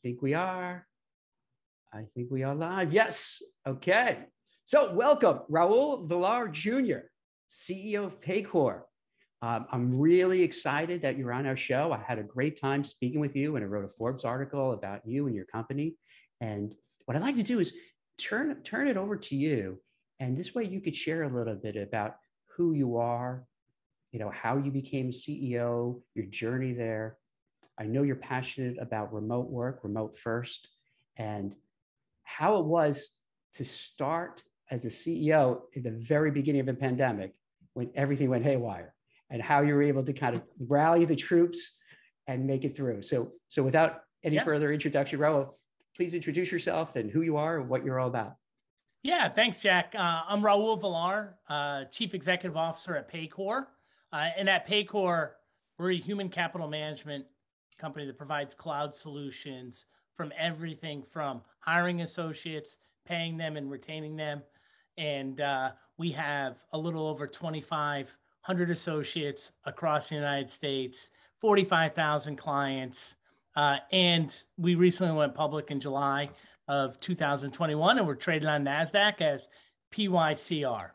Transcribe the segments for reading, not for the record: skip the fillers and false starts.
think we are. I think we are live. Yes. Okay. So welcome, Raul Villar Jr., CEO of Paycor. I'm really excited that you're on our show. I had a great time speaking with you, and I wrote a Forbes article about you and your company. And what I'd like to do is turn it over to you. And this way you could share a little bit about who you are, how you became CEO, your journey there. I know you're passionate about remote work, remote first, and how it was to start as a CEO in the very beginning of the pandemic when everything went haywire, and how you were able to kind of rally the troops and make it through. So without any further introduction, Raul, please introduce yourself and who you are and what you're all about. Yeah, thanks, Jack. I'm Raul Villar, Chief Executive Officer at Paycor. And at Paycor, we're a human capital management company that provides cloud solutions from everything from hiring associates, paying them and retaining them. And we have a little over 2,500 associates across the United States, 45,000 clients. And we recently went public in July of 2021, and we're traded on NASDAQ as PYCR.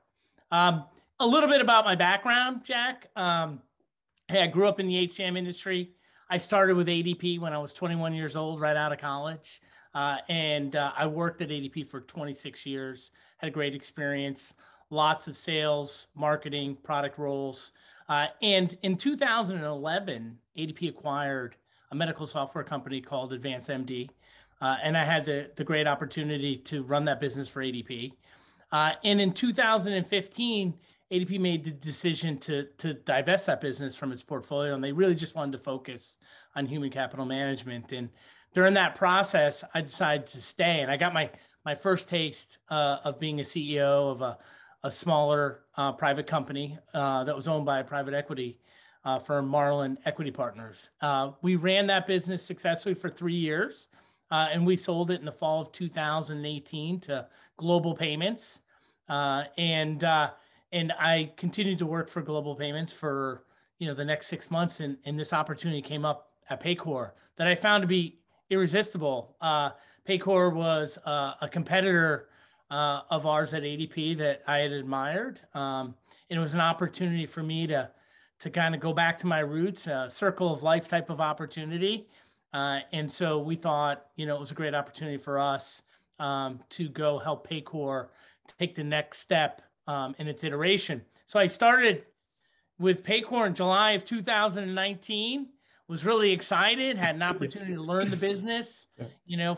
A little bit about my background, Jack. Hey, I grew up in the HCM industry. I started with ADP when I was 21 years old, right out of college. And I worked at ADP for 26 years, had a great experience, lots of sales, marketing, product roles. And in 2011, ADP acquired a medical software company called AdvanceMD. And I had the great opportunity to run that business for ADP. And in 2015, ADP made the decision to divest that business from its portfolio, and they really just wanted to focus on human capital management. And during that process, I decided to stay, and I got my first taste of being a CEO of a smaller private company that was owned by a private equity firm, Marlin Equity Partners. We ran that business successfully for 3 years, and we sold it in the fall of 2018 to Global Payments. And I continued to work for Global Payments for the next 6 months, and this opportunity came up at Paycor that I found to be irresistible. Paycor was a competitor of ours at ADP that I had admired. And it was an opportunity for me to kind of go back to my roots, a circle of life type of opportunity. And so we thought, it was a great opportunity for us to go help Paycor take the next step in its iteration. So I started with Paycor in July of 2019, was really excited, had an opportunity to learn the business,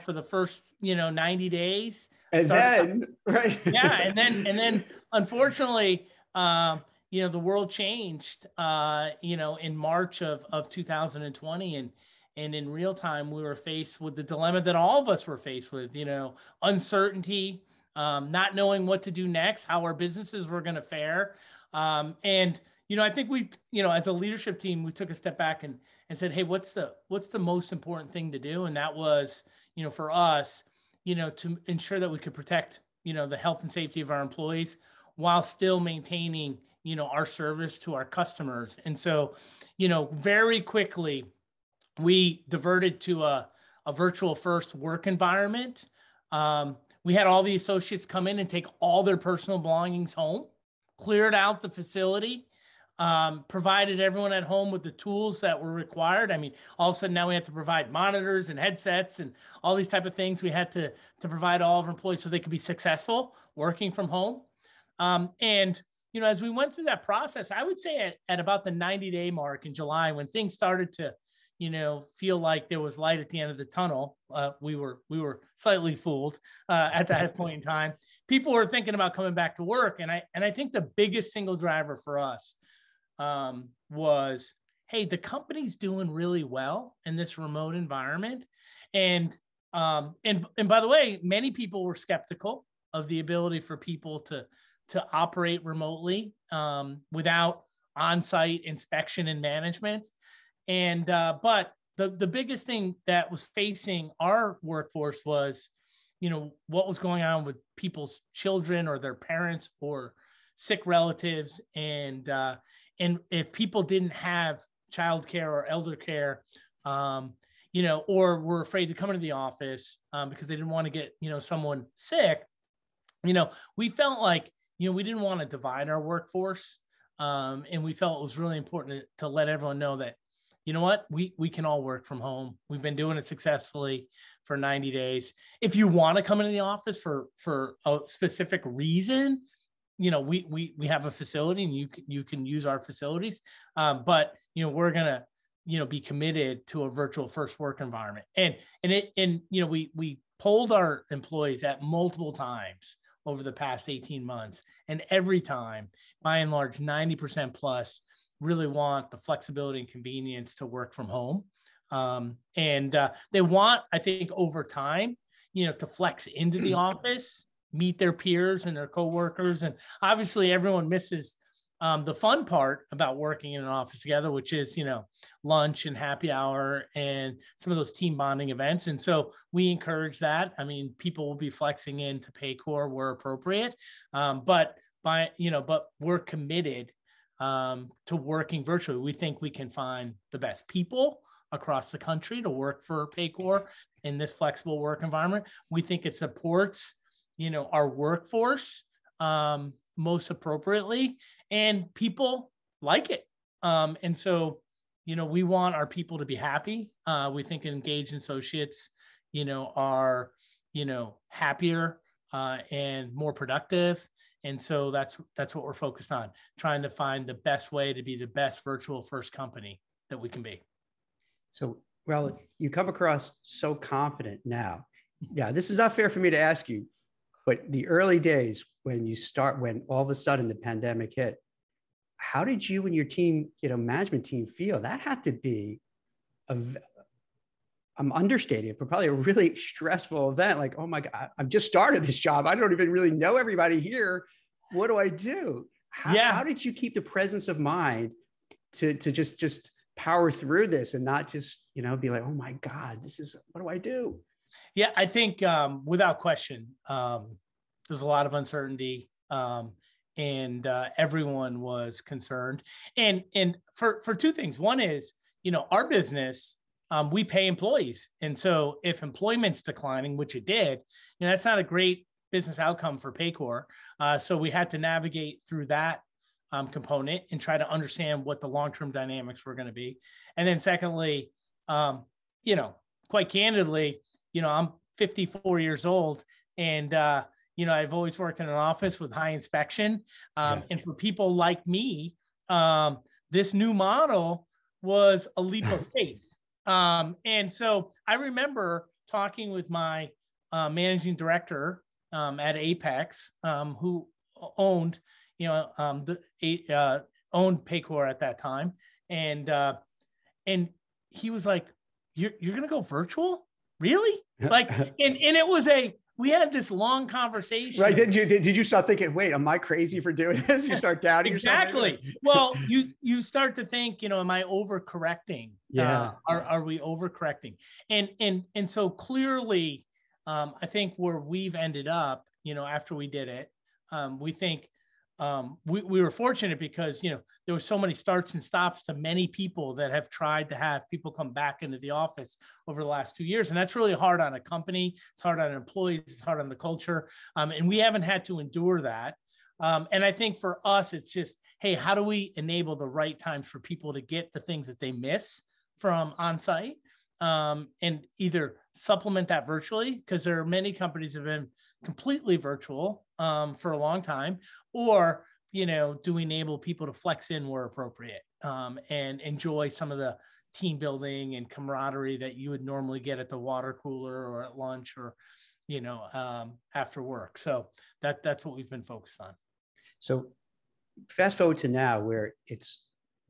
for the first, 90 days. And then, right. Yeah. And then unfortunately, the world changed, in March of 2020. And in real time, we were faced with the dilemma that all of us were faced with, uncertainty, not knowing what to do next, how our businesses were going to fare. And, I think we, as a leadership team, we took a step back and said, hey, what's the most important thing to do? And that was, for us, to ensure that we could protect, the health and safety of our employees while still maintaining, our service to our customers. And so, very quickly, we diverted to a virtual first work environment. We had all the associates come in and take all their personal belongings home, cleared out the facility, provided everyone at home with the tools that were required. I mean, all of a sudden now we had to provide monitors and headsets and all these type of things. We had to provide all of our employees so they could be successful working from home. And, as we went through that process, I would say at about the 90-day mark in July, when things started to feel like there was light at the end of the tunnel. We were slightly fooled at that point in time. People were thinking about coming back to work, and I think the biggest single driver for us was, hey, the company's doing really well in this remote environment, and by the way, many people were skeptical of the ability for people to operate remotely without on-site inspection and management. And but the biggest thing that was facing our workforce was, what was going on with people's children or their parents or sick relatives, and if people didn't have childcare or elder care, or were afraid to come into the office because they didn't want to get, someone sick, we felt like, we didn't want to divide our workforce. And we felt it was really important to let everyone know that, you know what, we can all work from home. We've been doing it successfully for 90 days. If you want to come into the office for a specific reason, we have a facility and you can use our facilities. But, we're going to, be committed to a virtual first work environment. And we polled our employees at multiple times over the past 18 months. And every time, by and large, 90% plus really want the flexibility and convenience to work from home. And they want, I think, over time, to flex into the office, meet their peers and their coworkers. And obviously everyone misses the fun part about working in an office together, which is, lunch and happy hour and some of those team bonding events. And so we encourage that. I mean, people will be flexing into Paycor where appropriate, but we're committed to working virtually. We think we can find the best people across the country to work for Paycor in this flexible work environment. We think it supports, our workforce most appropriately, and people like it. And so, we want our people to be happy. We think engaged associates, are, happier and more productive. And so that's what we're focused on, trying to find the best way to be the best virtual first company that we can be. So, well, you come across so confident now. Yeah, this is not fair for me to ask you, but the early days when all of a sudden the pandemic hit, how did you and your team, management team feel? That had to be I'm understating it, but probably a really stressful event. Like, oh my God, I've just started this job. I don't even really know everybody here. What do I do? How did you keep the presence of mind to just power through this and not just, be like, oh my God, what do I do? Yeah, I think without question, there's a lot of uncertainty and everyone was concerned. And for two things. One is, our business, we pay employees. And so if employment's declining, which it did, that's not a great business outcome for Paycor. So we had to navigate through that component and try to understand what the long-term dynamics were going to be. And then secondly, quite candidly, I'm 54 years old and, I've always worked in an office with high inspection. And for people like me, this new model was a leap of faith. And so I remember talking with my managing director at Apex, who owned, owned Paycor at that time. And he was like, you're going to go virtual? Really? Like, and it was we had this long conversation. Right. Did you start thinking, wait, am I crazy for doing this? You start doubting yourself. Exactly. Well, you start to think, am I overcorrecting? Yeah. Are we overcorrecting? And so clearly, I think where we've ended up, after we did it, we think we were fortunate because, there were so many starts and stops to many people that have tried to have people come back into the office over the last 2 years. And that's really hard on a company. It's hard on employees. It's hard on the culture. And we haven't had to endure that. And I think for us, it's just, hey, how do we enable the right times for people to get the things that they miss from on-site and either supplement that virtually, because there are many companies that have been completely virtual for a long time, or do we enable people to flex in where appropriate and enjoy some of the team building and camaraderie that you would normally get at the water cooler or at lunch or after work. So that's what we've been focused on. So fast forward to now where it's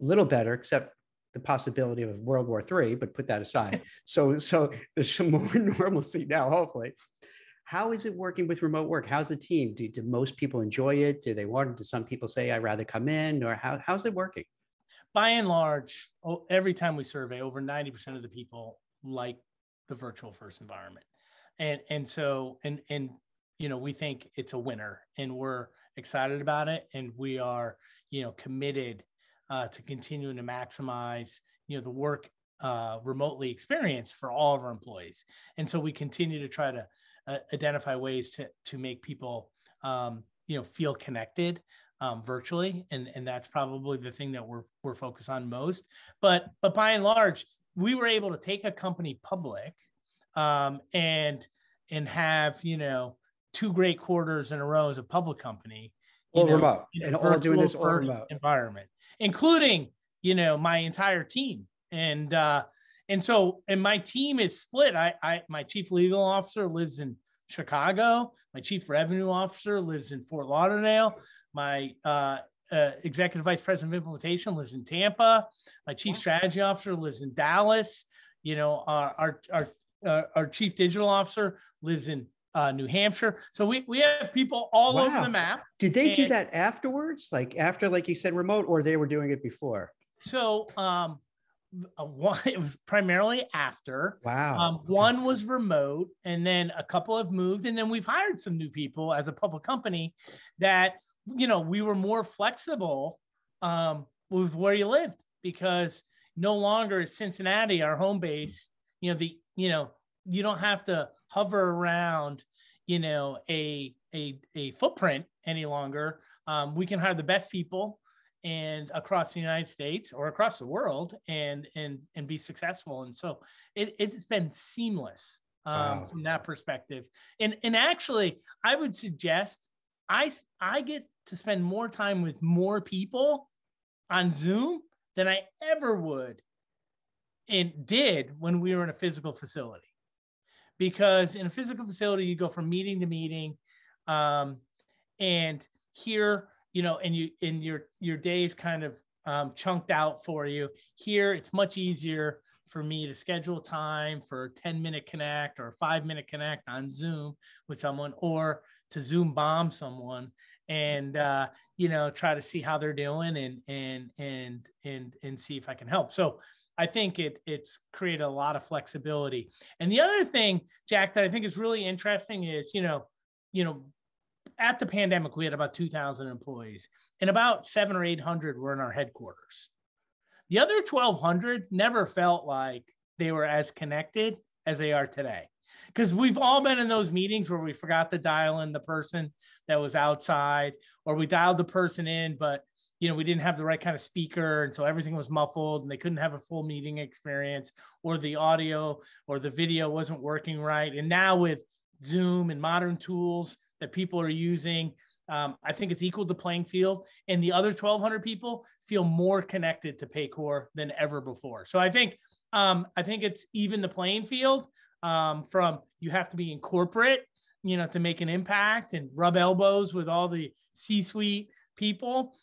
a little better, except the possibility of World War III, but put that aside. So there's some more normalcy now, hopefully. How is it working with remote work? How's the team? Do most people enjoy it? Do they want it? Do some people say, I'd rather come in? Or how's it working? By and large, every time we survey, over 90% of the people like the virtual first environment. And so we think it's a winner and we're excited about it. And we are, committed to continuing to maximize, the work remotely experienced for all of our employees. And so we continue to try to identify ways to make people, feel connected virtually. And that's probably the thing that we're focused on most. But by and large, we were able to take a company public and have, 2 great quarters in a row as a public company, all remote, and all doing this all remote environment, including, my entire team. And my team is split. My chief legal officer lives in Chicago. My chief revenue officer lives in Fort Lauderdale. My executive vice president of implementation lives in Tampa. My chief strategy officer lives in Dallas. Our chief digital officer lives in New Hampshire. So we have people all over the map. Did they do that afterwards? Like after, like you said, remote, or they were doing it before? So it was primarily after. Wow. One was remote, and then a couple have moved, and then we've hired some new people as a public company that, we were more flexible with where you lived, because no longer is Cincinnati our home base. You don't have to hover around, a footprint any longer. We can hire the best people and across the United States or across the world and be successful. And so it's been seamless from that perspective. And actually, I would suggest I get to spend more time with more people on Zoom than I ever would and did when we were in a physical facility. Because in a physical facility, you go from meeting to meeting, and here, and your days kind of chunked out for you. Here, it's much easier for me to schedule time for a 10-minute connect or a 5-minute connect on Zoom with someone, or to Zoom bomb someone and try to see how they're doing and see if I can help. So I think it's created a lot of flexibility. And the other thing, Jack, that I think is really interesting is, at the pandemic, we had about 2,000 employees, and about 700 or 800 were in our headquarters. The other 1,200 never felt like they were as connected as they are today. Because we've all been in those meetings where we forgot to dial in the person that was outside, or we dialed the person in, but we didn't have the right kind of speaker. And so everything was muffled and they couldn't have a full meeting experience, or the audio or the video wasn't working right. And now with Zoom and modern tools that people are using, I think it's equal to playing field, and the other 1,200 people feel more connected to Paycor than ever before. So I think it's even the playing field. From you have to be in corporate, to make an impact and rub elbows with all the C-suite people.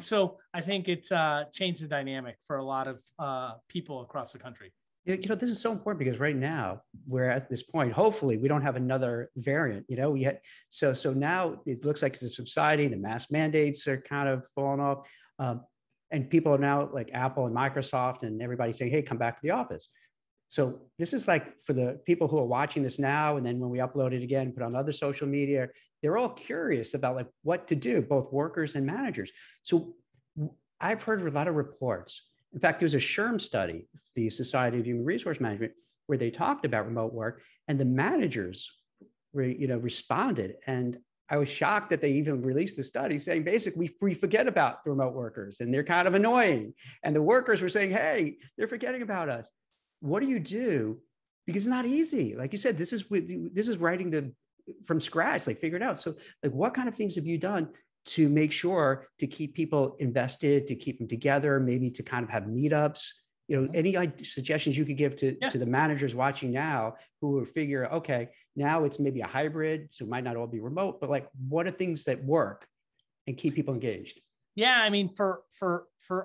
So I think it's changed the dynamic for a lot of people across the country. This is so important because right now we're at this point. Hopefully, we don't have another variant. We had so now it looks like it's subsiding. The mask mandates are kind of falling off, and people are now like Apple and Microsoft and everybody saying, "Hey, come back to the office." So this is like for the people who are watching this now, and then when we upload it again, put on other social media, they're all curious about like what to do, both workers and managers. So I've heard a lot of reports. In fact, there was a SHRM study, the Society of Human Resource Management, where they talked about remote work, and the managers responded. And I was shocked that they even released the study saying, basically, we forget about the remote workers and they're kind of annoying. And the workers were saying, hey, they're forgetting about us. What do you do? Because it's not easy. Like you said, this is writing from scratch, like figure it out. So like, what kind of things have you done to make sure to keep people invested, to keep them together, maybe to kind of have meetups? Any suggestions you could give to the managers watching now who will figure, okay, now it's maybe a hybrid, so it might not all be remote, but like, what are things that work and keep people engaged? Yeah, I mean, for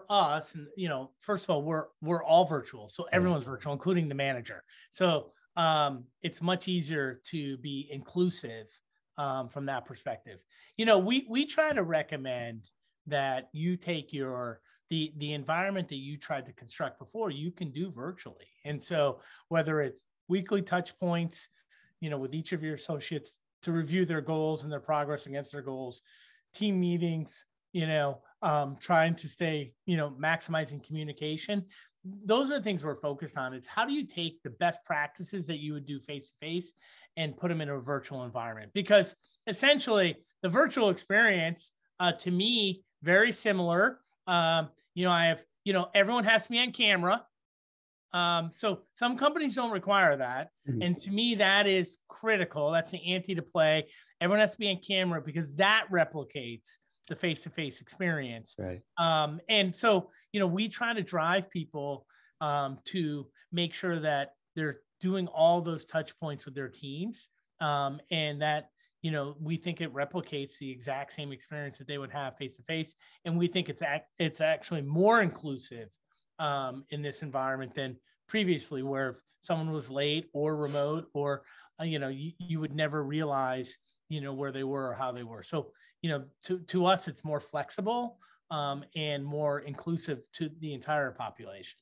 us, and first of all, we're all virtual, so everyone's virtual, including the manager. So it's much easier to be inclusive from that perspective. We try to recommend that you take the environment that you tried to construct before, you can do virtually. And so whether it's weekly touch points, with each of your associates to review their goals and their progress against their goals, team meetings, trying to stay, maximizing communication. Those are the things we're focused on. It's how do you take the best practices that you would do face-to-face and put them in a virtual environment? Because essentially the virtual experience, to me, very similar. I have, everyone has to be on camera. So some companies don't require that. Mm-hmm. And to me, that is critical. That's the ante to play. Everyone has to be on camera because that replicates the face-to-face experience. Right. And so, we try to drive people to make sure that they're doing all those touch points with their teams. And that, we think it replicates the exact same experience that they would have face-to-face. And we think it's actually more inclusive in this environment than previously, where if someone was late or remote or, you would never realize, where they were or how they were. So, to us, it's more flexible and more inclusive to the entire population.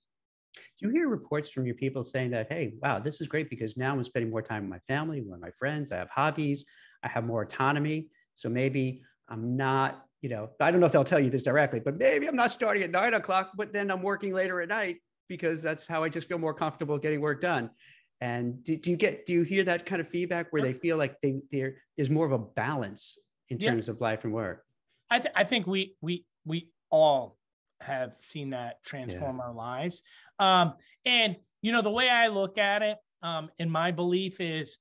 Do you hear reports from your people saying that, hey, wow, this is great because now I'm spending more time with my family, with my friends, I have hobbies, I have more autonomy. So maybe I'm not, I don't know if they'll tell you this directly, but maybe I'm not starting at 9 o'clock, but then I'm working later at night because that's how I just feel more comfortable getting work done. And do you hear that kind of feedback where they feel like there's more of a balance in terms of life and work? I think we all have seen that transform our lives. And, the way I look at it, and my belief is,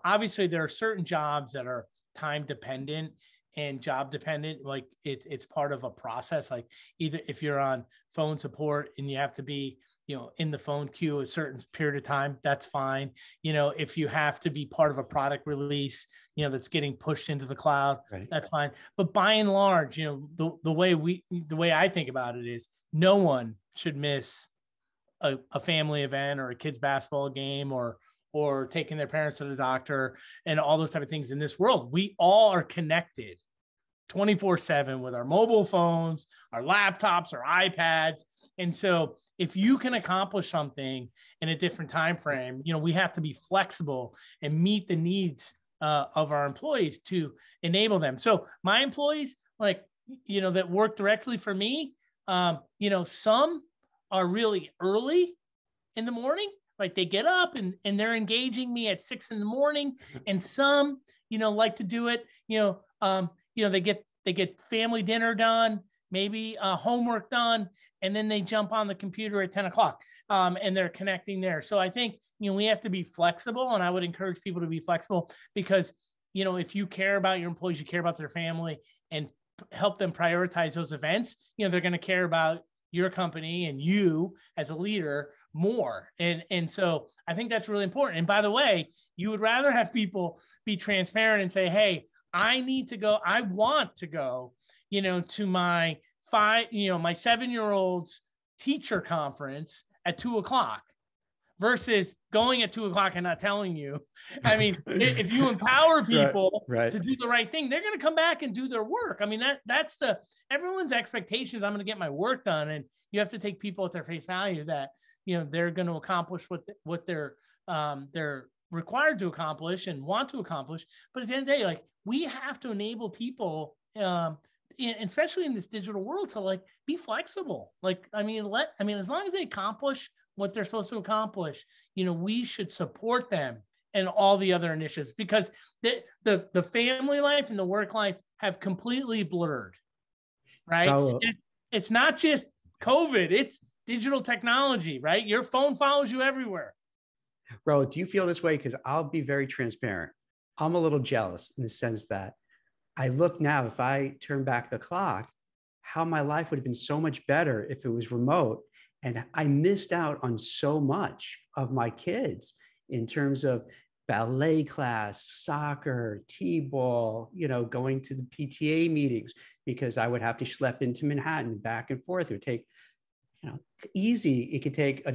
obviously there are certain jobs that are time dependent and job dependent. Like it's part of a process. Like either if you're on phone support and you have to be, in the phone queue a certain period of time, that's fine. If you have to be part of a product release, that's getting pushed into the cloud, right, that's fine. But by and large, the way I think about it is no one should miss a family event or a kid's basketball game or taking their parents to the doctor and all those type of things in this world. We all are connected 24/7 with our mobile phones, our laptops, our iPads. And so if you can accomplish something in a different time frame, we have to be flexible and meet the needs of our employees to enable them. So my employees, that work directly for me, some are really early in the morning. Like they get up and they're engaging me at 6 a.m. And some, like to do it, they get family dinner done, maybe homework done, and then they jump on the computer at 10 o'clock and they're connecting there. So I think, we have to be flexible, and I would encourage people to be flexible because, if you care about your employees, you care about their family and help them prioritize those events, they're going to care about your company and you as a leader more. And so I think that's really important. And by the way, you would rather have people be transparent and say, hey, I want to go, to my my 7-year-old's teacher conference at 2 o'clock versus going at 2 o'clock and not telling you. I mean, if you empower people right. to do the right thing, they're going to come back and do their work. I mean, that's everyone's expectations. I'm going to get my work done. And you have to take people at their face value that, they're going to accomplish what they're required to accomplish and want to accomplish. But at the end of the day, we have to enable people, especially in this digital world, to be flexible. As long as they accomplish what they're supposed to accomplish, we should support them and all the other initiatives, because the family life and the work life have completely blurred, right? It's not just COVID, it's digital technology, right? Your phone follows you everywhere. Raul, do you feel this way? Because I'll be very transparent. I'm a little jealous in the sense that I look now, if I turn back the clock, how my life would have been so much better if it was remote. And I missed out on so much of my kids in terms of ballet class, soccer, t-ball, going to the PTA meetings, because I would have to schlep into Manhattan back and forth. It would take, easy. It could take,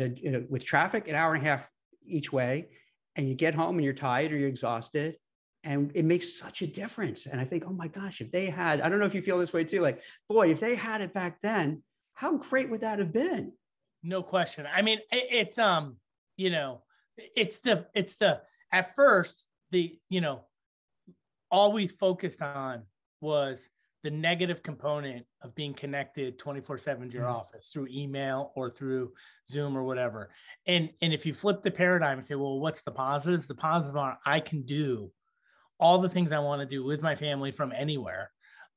with traffic, an hour and a half each way. And you get home and you're tired or you're exhausted. And it makes such a difference. And I think, oh my gosh, if they had, I don't know if you feel this way too, boy, if they had it back then, how great would that have been? No question. I mean, it's at first, all we focused on was the negative component of being connected 24/7 to your office through email or through Zoom or whatever. And if you flip the paradigm and say, well, what's the positives? The positives are I can do all the things I want to do with my family from anywhere.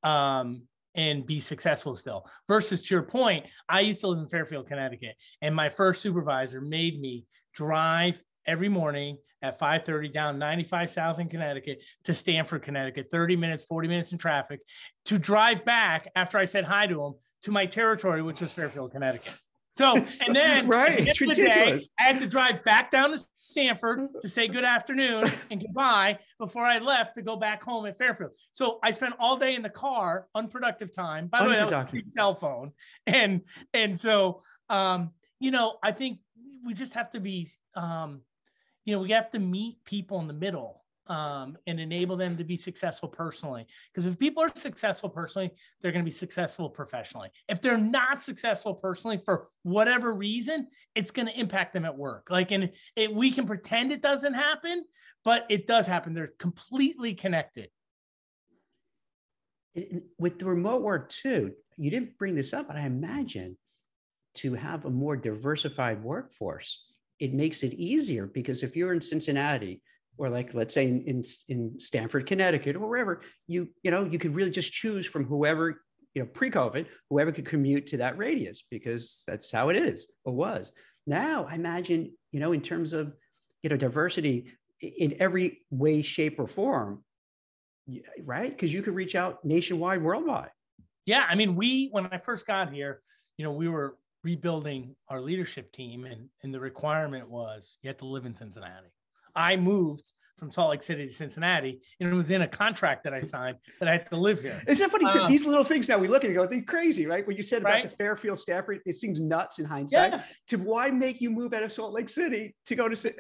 And be successful still. Versus to your point, I used to live in Fairfield, Connecticut, and my first supervisor made me drive every morning at 5:30 down 95 South in Connecticut to Stamford, Connecticut, 30 minutes, 40 minutes in traffic, to drive back after I said hi to him to my territory, which was Fairfield, Connecticut. So, and then right, it's ridiculous. I had to drive back down to Stamford to say good afternoon and goodbye before I left to go back home at Fairfield. So I spent all day in the car, unproductive time. By the way, that was a cell phone. And so, you know, I think we just have to be, you know, we have to meet people in the middle and enable them to be successful personally. Because if people are successful personally, they're going to be successful professionally. If they're not successful personally for whatever reason, it's going to impact them at work. Like, and we can pretend it doesn't happen, but it does happen. They're completely connected. With the remote work too, you didn't bring this up, but I imagine to have a more diversified workforce, it makes it easier, because if you're in Cincinnati, or like, let's say in Stamford, Connecticut, or wherever, you could really just choose from whoever, pre-COVID, whoever could commute to that radius, because that's how it is or was. Now, I imagine, in terms of, diversity in every way, shape, or form, right? Because you could reach out nationwide, worldwide. Yeah. I mean, when I first got here, we were rebuilding our leadership team, and the requirement was you had to live in Cincinnati. I moved from Salt Lake City to Cincinnati, and it was in a contract that I signed that I had to live here. Isn't it funny? These little things now we look at and go, they're crazy, right? When you said about the Fairfield, Stafford, it seems nuts in hindsight. To why make you move out of Salt Lake City to go to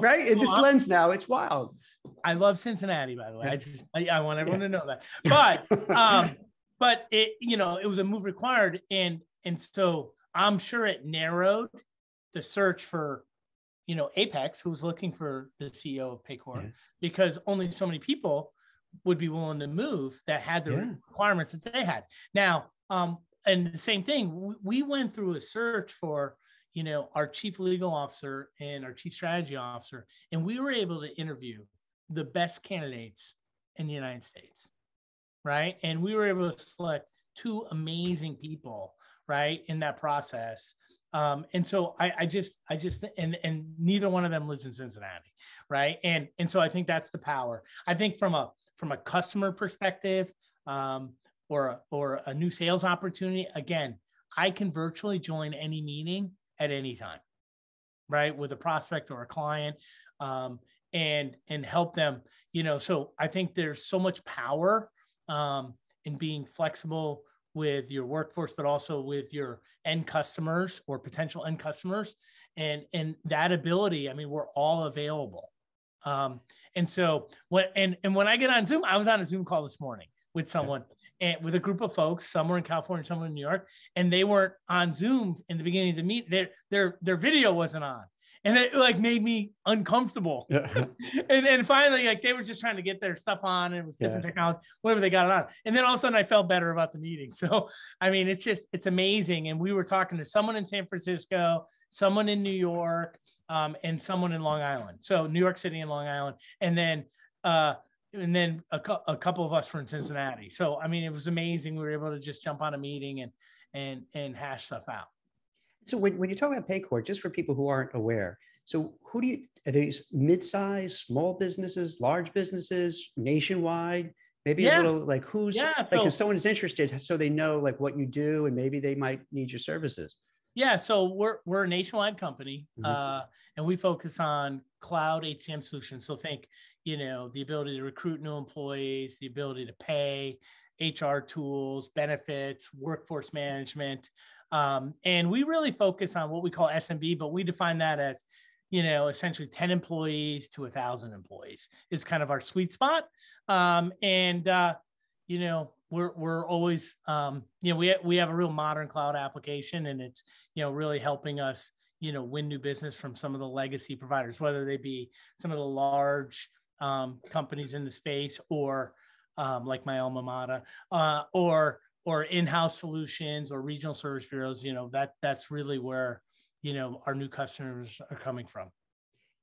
right? In this lens now, it's wild. I love Cincinnati, by the way. I want everyone to know that. But it, it was a move required, and so I'm sure it narrowed the search for Apex, who was looking for the CEO of Paycor, because only so many people would be willing to move that had the requirements that they had. Now, and the same thing, we went through a search for, our chief legal officer and our chief strategy officer, and we were able to interview the best candidates in the United States, right? And we were able to select two amazing people, right, in that process. And so I just, and neither one of them lives in Cincinnati. Right. And so I think that's the power. I think from a customer perspective, or a new sales opportunity, again, I can virtually join any meeting at any time, right, with a prospect or a client, and help them, so I think there's so much power, in being flexible with your workforce, but also with your end customers or potential end customers, and that ability. I mean, we're all available. And so when I get on Zoom, I was on a Zoom call this morning with someone, and with a group of folks. Some were in California, some were in New York, and they weren't on Zoom in the beginning of the meet. Their video wasn't on. And it made me uncomfortable. and finally, they were just trying to get their stuff on, and it was different technology, whatever they got it on. And then all of a sudden I felt better about the meeting. So, I mean, it's amazing. And we were talking to someone in San Francisco, someone in New York, and someone in Long Island. So New York City and Long Island. And then a couple of us were in Cincinnati. So, I mean, it was amazing. We were able to just jump on a meeting and hash stuff out. So when you talk about Paycor, just for people who aren't aware, so are these mid-size, small businesses, large businesses, nationwide? Maybe a little who's if someone is interested, so they know what you do, and maybe they might need your services. Yeah, so we're a nationwide company, and we focus on cloud HCM solutions. So think, the ability to recruit new employees, the ability to pay, HR tools, benefits, workforce management. And we really focus on what we call SMB, but we define that as, essentially 10 employees to 1,000 employees is kind of our sweet spot. We're always, we have a real modern cloud application, and it's, really helping us, win new business from some of the legacy providers, whether they be some of the large companies in the space, or like my alma mater, or in-house solutions or regional service bureaus. That's really where, our new customers are coming from.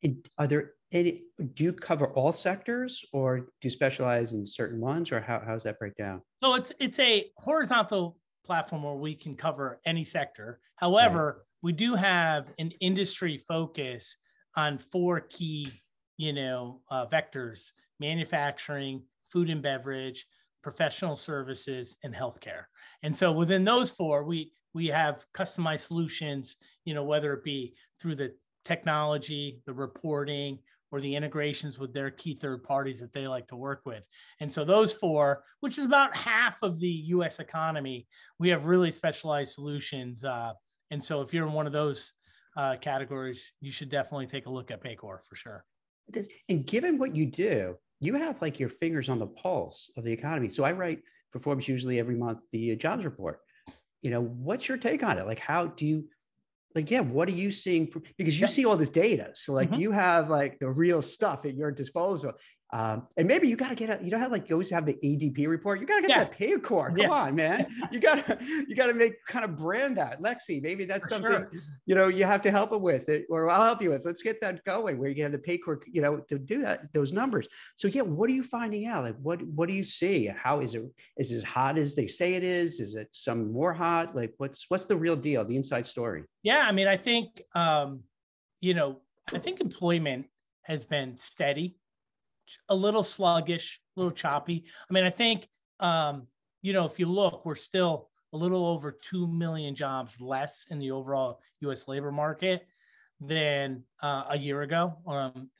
And are there any, do you cover all sectors or do you specialize in certain ones, or how's that break down? So it's a horizontal platform where we can cover any sector. However, we do have an industry focus on 4 key, vectors: manufacturing, food and beverage, professional services, and healthcare. And so within those 4, we have customized solutions, whether it be through the technology, the reporting, or the integrations with their key third parties that they like to work with. And so those 4, which is about half of the US economy, we have really specialized solutions. And so if you're in one of those categories, you should definitely take a look at Paycor for sure. And given what you do, you have like your fingers on the pulse of the economy. So I write for Forbes usually every month the jobs report. What's your take on it? Like, how do you, like, yeah, what are you seeing? Because you see all this data. So like you have like the real stuff at your disposal. And maybe you got to get how like you always have the ADP report. You got to get that Paycor. Come on, man. You got to make kind of brand that. Lexi, maybe that's something, you have to help it with it, or I'll help you with. Let's get that going where you can have the Paycor, to do that, those numbers. So yeah, what are you finding out? Like, what do you see? How is it as hot as they say it is? Is it some more hot? Like what's the real deal? The inside story? Yeah. I mean, I think, I think employment has been steady, a little sluggish, a little choppy. I mean, I think, if you look, we're still a little over 2 million jobs less in the overall U.S. labor market than a year ago.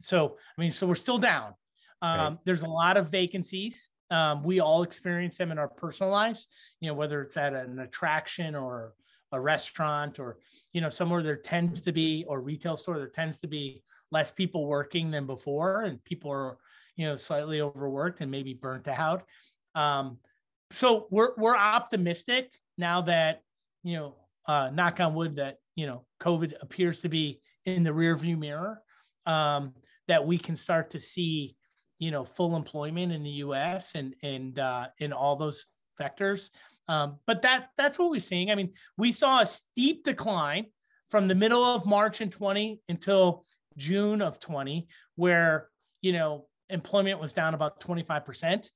So we're still down. Right. There's a lot of vacancies. We all experience them in our personal lives, whether it's at an attraction or a restaurant or, somewhere there tends to be, or retail store, there tends to be less people working than before, and people are, slightly overworked and maybe burnt out. So we're optimistic now that, knock on wood, that, COVID appears to be in the rearview mirror, that we can start to see, full employment in the U.S. and in all those vectors. But that's what we're seeing. I mean, we saw a steep decline from the middle of March in 20 until June of 20, where, employment was down about 25%.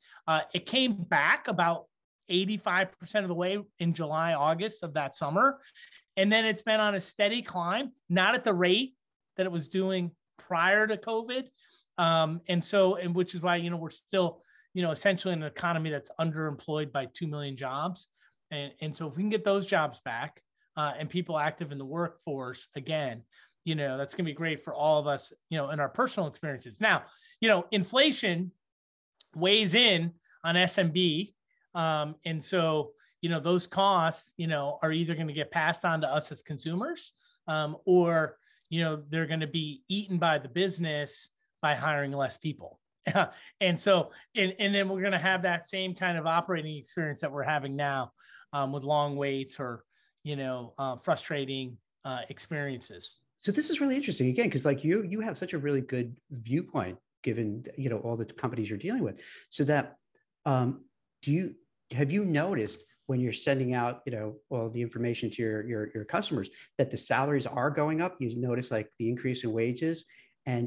It came back about 85% of the way in July, August of that summer. And then it's been on a steady climb, not at the rate that it was doing prior to COVID. And which is why, we're still, essentially in an economy that's underemployed by 2 million jobs. And so if we can get those jobs back and people active in the workforce again, that's going to be great for all of us, in our personal experiences. Now, inflation weighs in on SMB. And so, those costs, are either going to get passed on to us as consumers, or, they're going to be eaten by the business by hiring less people. And so, and then we're going to have that same kind of operating experience that we're having now, with long waits or, frustrating experiences. So this is really interesting again, because like you have such a really good viewpoint given, all the companies you're dealing with. So that, have you noticed when you're sending out, all the information to your customers that the salaries are going up? You notice like the increase in wages,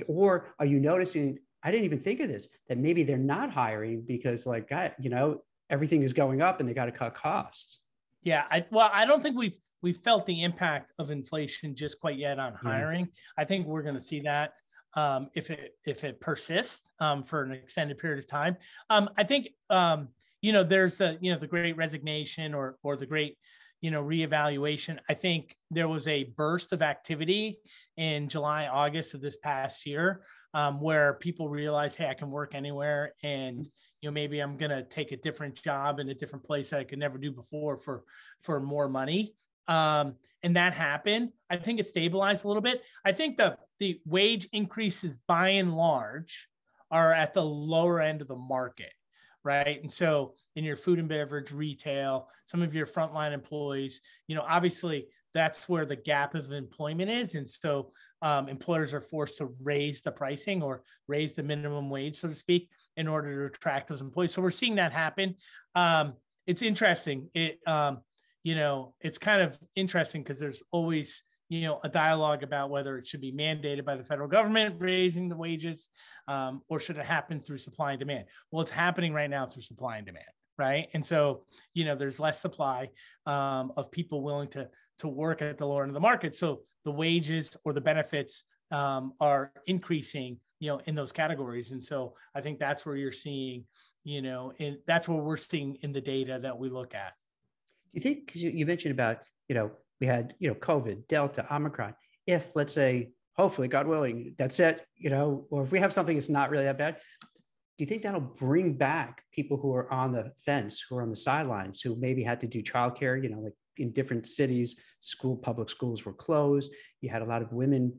or are you noticing, I didn't even think of this, that maybe they're not hiring because like, everything is going up and they got to cut costs. Yeah. I don't think we've felt the impact of inflation just quite yet on hiring. I think we're going to see that if it persists for an extended period of time. I think, there's the great resignation or the great, reevaluation. I think there was a burst of activity in July, August of this past year, where people realized, hey, I can work anywhere, and maybe I'm going to take a different job in a different place that I could never do before for more money. And that happened. I think it stabilized a little bit. I think the wage increases by and large are at the lower end of the market. right? And so in your food and beverage, retail, some of your frontline employees, obviously that's where the gap of employment is. And so employers are forced to raise the pricing or raise the minimum wage, so to speak, in order to attract those employees. So we're seeing that happen. It's interesting. It's kind of interesting because there's always, a dialogue about whether it should be mandated by the federal government raising the wages, or should it happen through supply and demand? Well, it's happening right now through supply and demand, right? And so, there's less supply of people willing to work at the lower end of the market. So the wages or the benefits are increasing, in those categories. And so I think that's where you're seeing, that's what we're seeing in the data that we look at. Do you think, because you mentioned about, we had, COVID, Delta, Omicron. If, let's say, hopefully, God willing, that's it, or if we have something that's not really that bad, do you think that'll bring back people who are on the fence, who are on the sidelines, who maybe had to do childcare, like in different cities, public schools were closed. You had a lot of women,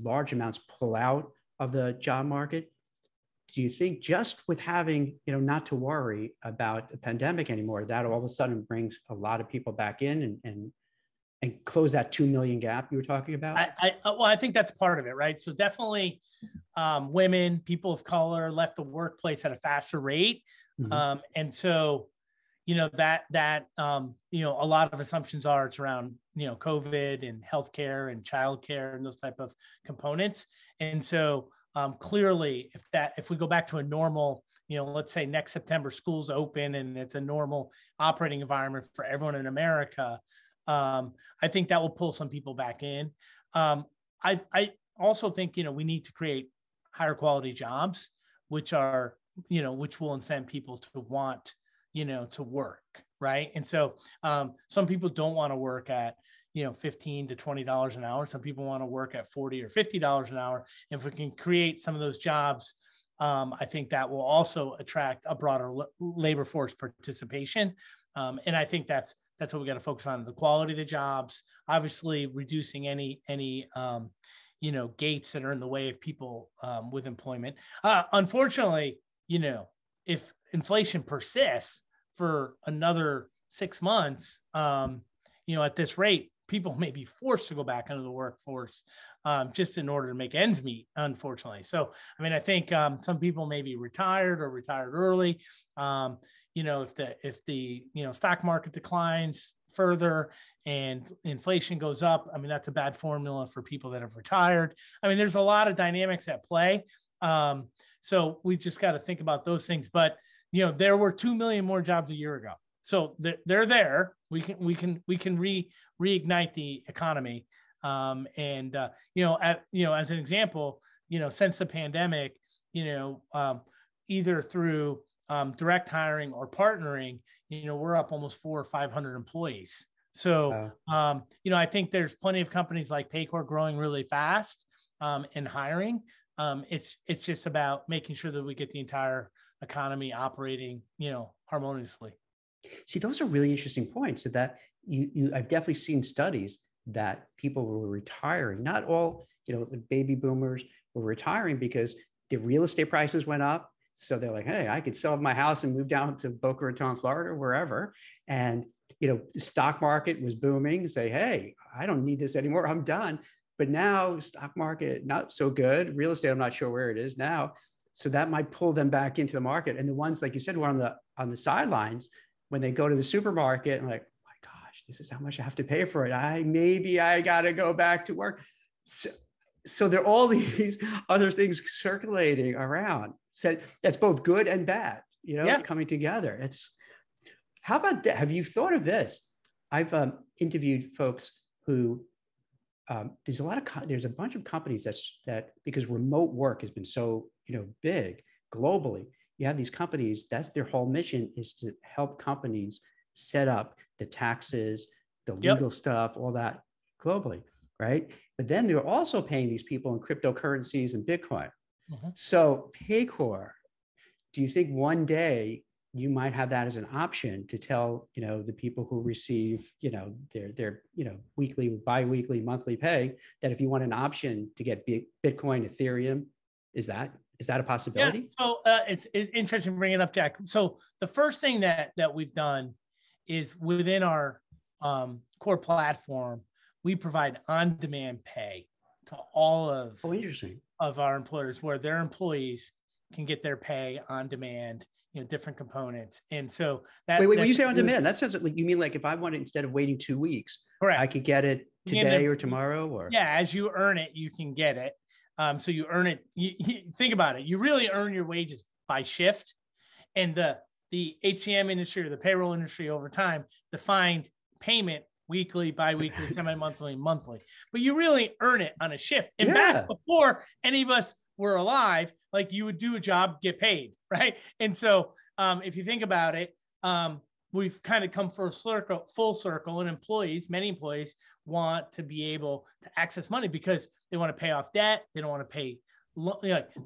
large amounts pull out of the job market. Do you think just with having, not to worry about the pandemic anymore, that all of a sudden brings a lot of people back in and close that 2 million gap you were talking about? I think that's part of it, right? So definitely women, people of color left the workplace at a faster rate. Mm-hmm. And so, that a lot of assumptions are it's around, COVID and healthcare and childcare and those type of components. And so clearly if we go back to a normal, let's say next September, schools open and it's a normal operating environment for everyone in America, I think that will pull some people back in. I also think, we need to create higher quality jobs, which will incent people to want, to work. Right. And so some people don't want to work at, $15 to $20 an hour. Some people want to work at $40 or $50 an hour. And if we can create some of those jobs, I think that will also attract a broader labor force participation. And I think that's what we got to focus on: the quality of the jobs, obviously reducing any gates that are in the way of people with employment. Unfortunately, if inflation persists for another 6 months, at this rate, people may be forced to go back into the workforce just in order to make ends meet, unfortunately. So, I think some people may be retired or retired early. If the stock market declines further and inflation goes up, that's a bad formula for people that have retired. There's a lot of dynamics at play. So we just got to think about those things. But, there were 2 million more jobs a year ago. So they're there. We can reignite the economy. As an example, since the pandemic, either through direct hiring or partnering, we're up almost 400 or 500 employees. So, I think there's plenty of companies like Paycor growing really fast and hiring. It's just about making sure that we get the entire economy operating, harmoniously. See, those are really interesting points. So that I've definitely seen studies that people were retiring. Not all, the baby boomers were retiring because the real estate prices went up. So they're like, hey, I could sell my house and move down to Boca Raton, Florida, wherever. And, the stock market was booming. Say, hey, I don't need this anymore. I'm done. But now stock market, not so good. Real estate, I'm not sure where it is now. So that might pull them back into the market. And the ones, like you said, who are on the sidelines, when they go to the supermarket and like, my gosh, this is how much I have to pay for it. Maybe I got to go back to work. So there are all these other things circulating around. So that's both good and bad, coming together. How about that? Have you thought of this? I've interviewed folks who there's a bunch of companies that because remote work has been so big globally. You have these companies, that's their whole mission, is to help companies set up the taxes, the legal stuff, all that globally, right? But then they're also paying these people in cryptocurrencies and Bitcoin. Mm-hmm. So Paycor, do you think one day you might have that as an option to tell, the people who receive, their weekly, biweekly, monthly pay, that if you want an option to get Bitcoin, Ethereum, is that Is that a Yeah. possibility? So it's interesting bringing it up, Jack. So the first thing that we've done is within our core platform, we provide on-demand pay to all Oh, interesting. of our employers, where their employees can get their pay on demand, different components. And so Wait, when you say on demand, that sounds like you mean like if I wanted, instead of waiting 2 weeks, correct. I could get it today or tomorrow, or yeah, as you earn it, you can get it. So you earn it. You think about it. You really earn your wages by shift, and the HCM industry or the payroll industry over time defined payment weekly, bi-weekly, semi-monthly, monthly. But you really earn it on a shift. And back before any of us were alive, like you would do a job, get paid, right? And so if you think about it, we've kind of come full circle, and many employees want to be able to access money because they want to pay off debt. They don't want to pay,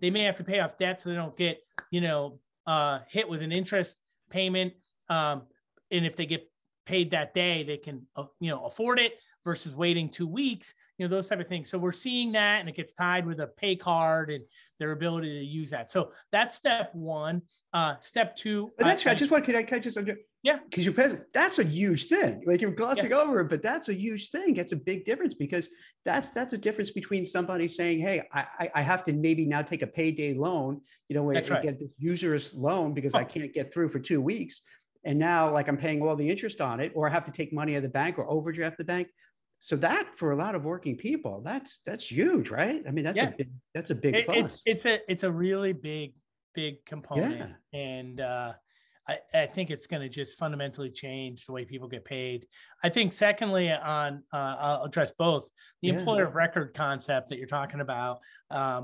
they may have to pay off debt so they don't get, hit with an interest payment. And if they get paid that day, they can, afford it versus waiting 2 weeks, those type of things. So we're seeing that, and it gets tied with a pay card and their ability to use that. So that's step one. Step two. But that's, can I just, yeah, because that's a huge thing. Like you're glossing over it, but that's a huge thing. It's a big difference, because that's a difference between somebody saying, hey, I have to maybe now take a payday loan, where I get this user's loan because I can't get through for 2 weeks. And now, like, I'm paying all the interest on it, or I have to take money out of the bank or overdraft the bank. So that, for a lot of working people, that's huge, right? I mean, that's a big plus. It's a really big component, and I think it's going to just fundamentally change the way people get paid. I think, secondly, I'll address both the employer of record concept that you're talking about,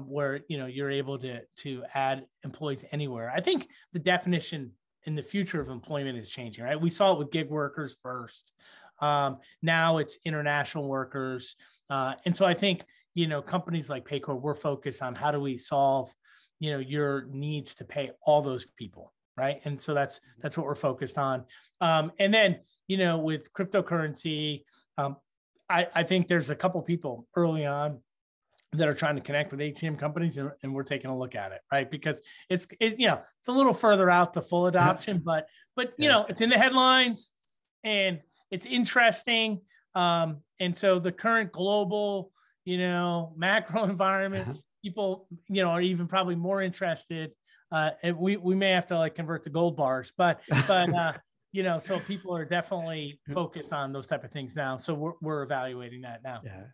where you're able to add employees anywhere. I think the definition in the future of employment is changing, right? We saw it with gig workers first. Now it's international workers. And so I think, companies like Paycor, we're focused on how do we solve, your needs to pay all those people, right? And so that's what we're focused on. And then, with cryptocurrency, I think there's a couple people early on that are trying to connect with HCM companies, and we're taking a look at it, right? Because it's a little further out to full adoption, but it's in the headlines and it's interesting. And so the current global, macro environment, people, are even probably more interested. And we may have to convert to gold bars, but so people are definitely focused on those type of things now. So we're evaluating that now. Yeah.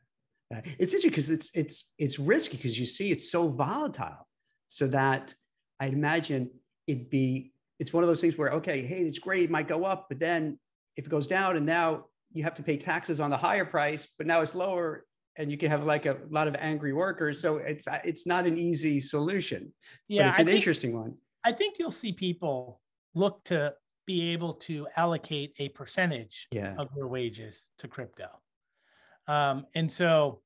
It's interesting because it's risky, because you see it's so volatile, so that I'd imagine it's one of those things where, okay, hey, it's great, it might go up, but then if it goes down and now you have to pay taxes on the higher price, but now it's lower, and you can have a lot of angry workers. So it's not an easy solution. Yeah, but it's an interesting one. I think you'll see people look to be able to allocate a percentage of their wages to crypto. And so,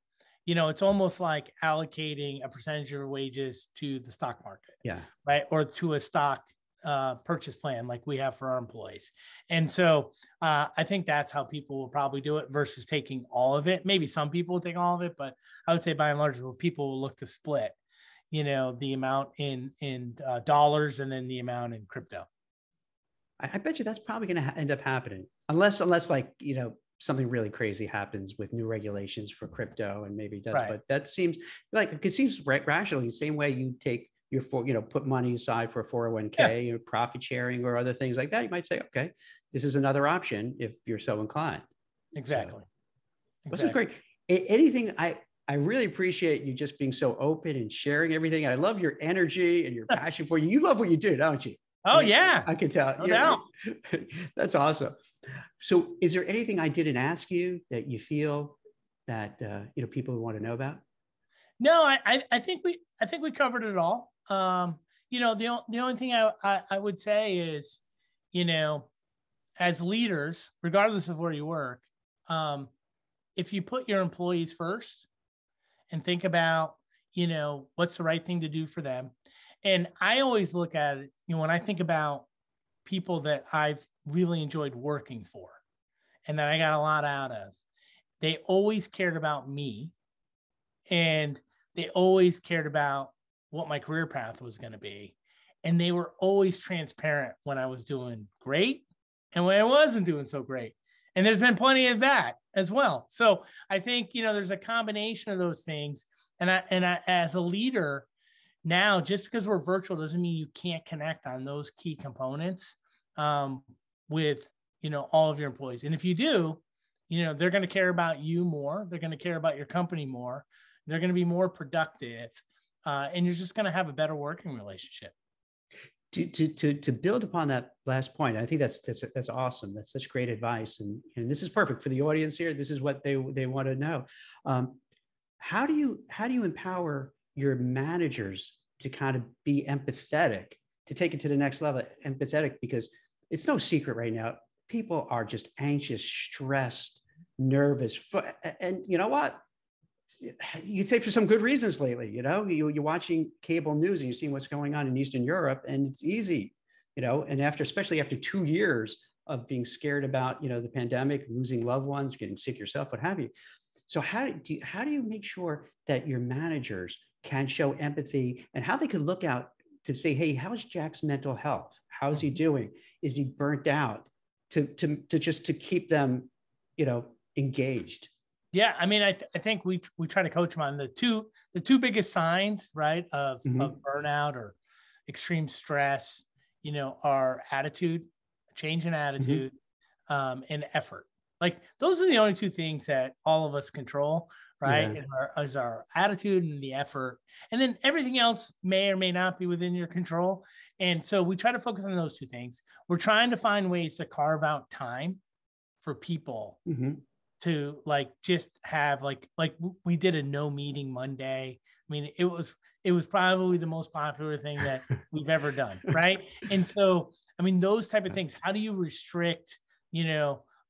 it's almost like allocating a percentage of your wages to the stock market, right? Or to a stock purchase plan like we have for our employees. And so I think that's how people will probably do it versus taking all of it. Maybe some people will take all of it, but I would say by and large, people will look to split, the amount in dollars and then the amount in crypto. I bet you that's probably going to end up happening, unless something really crazy happens with new regulations for crypto, and maybe it does. But that seems rational. The same way you take put money aside for a 401k or profit sharing or other things like that. You might say, okay, this is another option if you're so inclined. Exactly. This is great. Anything, I really appreciate you just being so open and sharing everything. I love your energy and your passion for you. You love what you do, don't you? Oh, yeah. I can tell. No doubt. That's awesome. So is there anything I didn't ask you that you feel that people want to know about? No, I think we covered it all. The only thing I would say is, as leaders, regardless of where you work, if you put your employees first and think about, what's the right thing to do for them. And I always look at it, when I think about people that I've really enjoyed working for and that I got a lot out of, they always cared about me, and they always cared about what my career path was going to be. And they were always transparent when I was doing great and when I wasn't doing so great. And there's been plenty of that as well. So I think, there's a combination of those things. And I as a leader now, just because we're virtual doesn't mean you can't connect on those key components with, all of your employees. And if you do, they're going to care about you more. They're going to care about your company more. They're going to be more productive. And you're just going to have a better working relationship. To build upon that last point, I think that's awesome. That's such great advice, and this is perfect for the audience here. This is what they want to know. How do you empower your managers to kind of be empathetic, to take it to the next level? Empathetic, because it's no secret right now, people are just anxious, stressed, nervous, and you know what? You'd say for some good reasons lately, you're watching cable news and you're seeing what's going on in Eastern Europe, and it's easy, and especially after 2 years of being scared about, the pandemic, losing loved ones, getting sick yourself, what have you. So how do you make sure that your managers can show empathy, and how they could look out to say, hey, how's Jack's mental health? How's he doing? Is he burnt out? To keep them, engaged. Yeah, I mean, I think we try to coach them on the two biggest signs, right, of burnout or extreme stress, are attitude, change in attitude, and effort. Like those are the only two things that all of us control, right? Yeah. Is our attitude and the effort, and then everything else may or may not be within your control. And so we try to focus on those two things. We're trying to find ways to carve out time for people. To just have like we did a no meeting Monday. I mean, it was probably the most popular thing that we've ever done. Right. And so, I mean, those type of things, how do you restrict,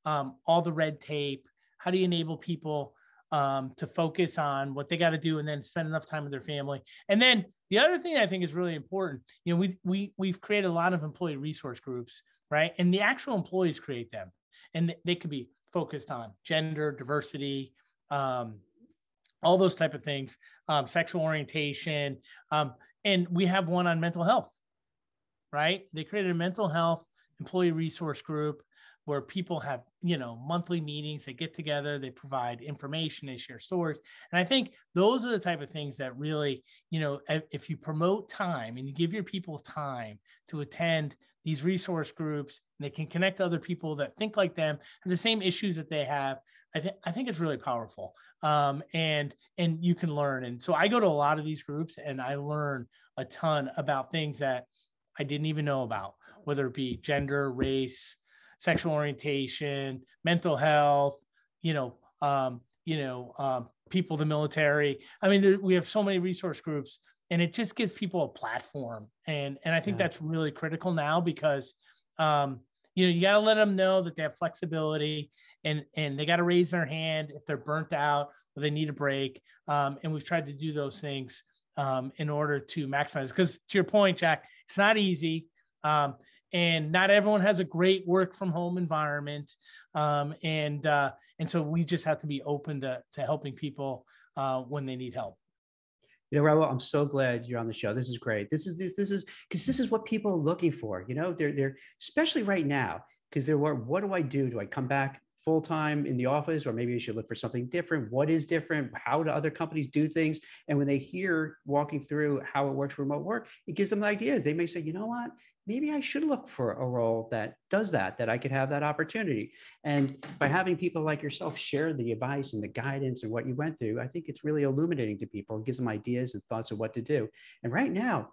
all the red tape? How do you enable people to focus on what they got to do and then spend enough time with their family? And then the other thing I think is really important, we've created a lot of employee resource groups, right? And the actual employees create them, and they could be focused on gender, diversity, all those type of things, sexual orientation. And we have one on mental health, right? They created a mental health employee resource group where people have, monthly meetings, they get together, they provide information, they share stories. And I think those are the type of things that really, if you promote time and you give your people time to attend these resource groups, and they can connect to other people that think like them, have the same issues that they have, I think it's really powerful. And you can learn. And so I go to a lot of these groups and I learn a ton about things that I didn't even know about, whether it be gender, race, sexual orientation, mental health, people, the military. I mean, we have so many resource groups, and it just gives people a platform. And I think that's really critical now because, you got to let them know that they have flexibility, and they got to raise their hand if they're burnt out or they need a break. And we've tried to do those things in order to maximize, because to your point, Jack, it's not easy. And not everyone has a great work from home environment. And so we just have to be open to helping people when they need help. Raul, I'm so glad you're on the show. This is great. This is because this is what people are looking for. They're especially right now, because what do I do? Do I come back full-time in the office, or maybe I should look for something different? What is different? How do other companies do things? And when they hear walking through how it works remote work, it gives them ideas. They may say, you know what, maybe I should look for a role that does that I could have that opportunity. And by having people like yourself share the advice and the guidance and what you went through, I think it's really illuminating to people. It gives them ideas and thoughts of what to do. And right now,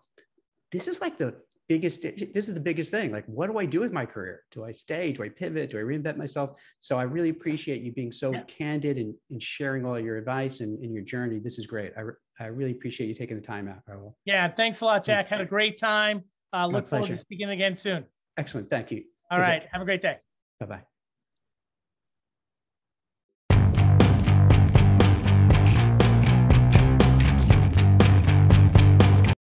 this is the biggest thing. Like, what do I do with my career? Do I stay? Do I pivot? Do I reinvent myself? So I really appreciate you being so candid and sharing all your advice and your journey. This is great. I really appreciate you taking the time out, Raul. Yeah, thanks a lot, Jack. Had a great time. Look forward to speaking again soon. Excellent. Thank you. All right. Have a great day. Bye-bye.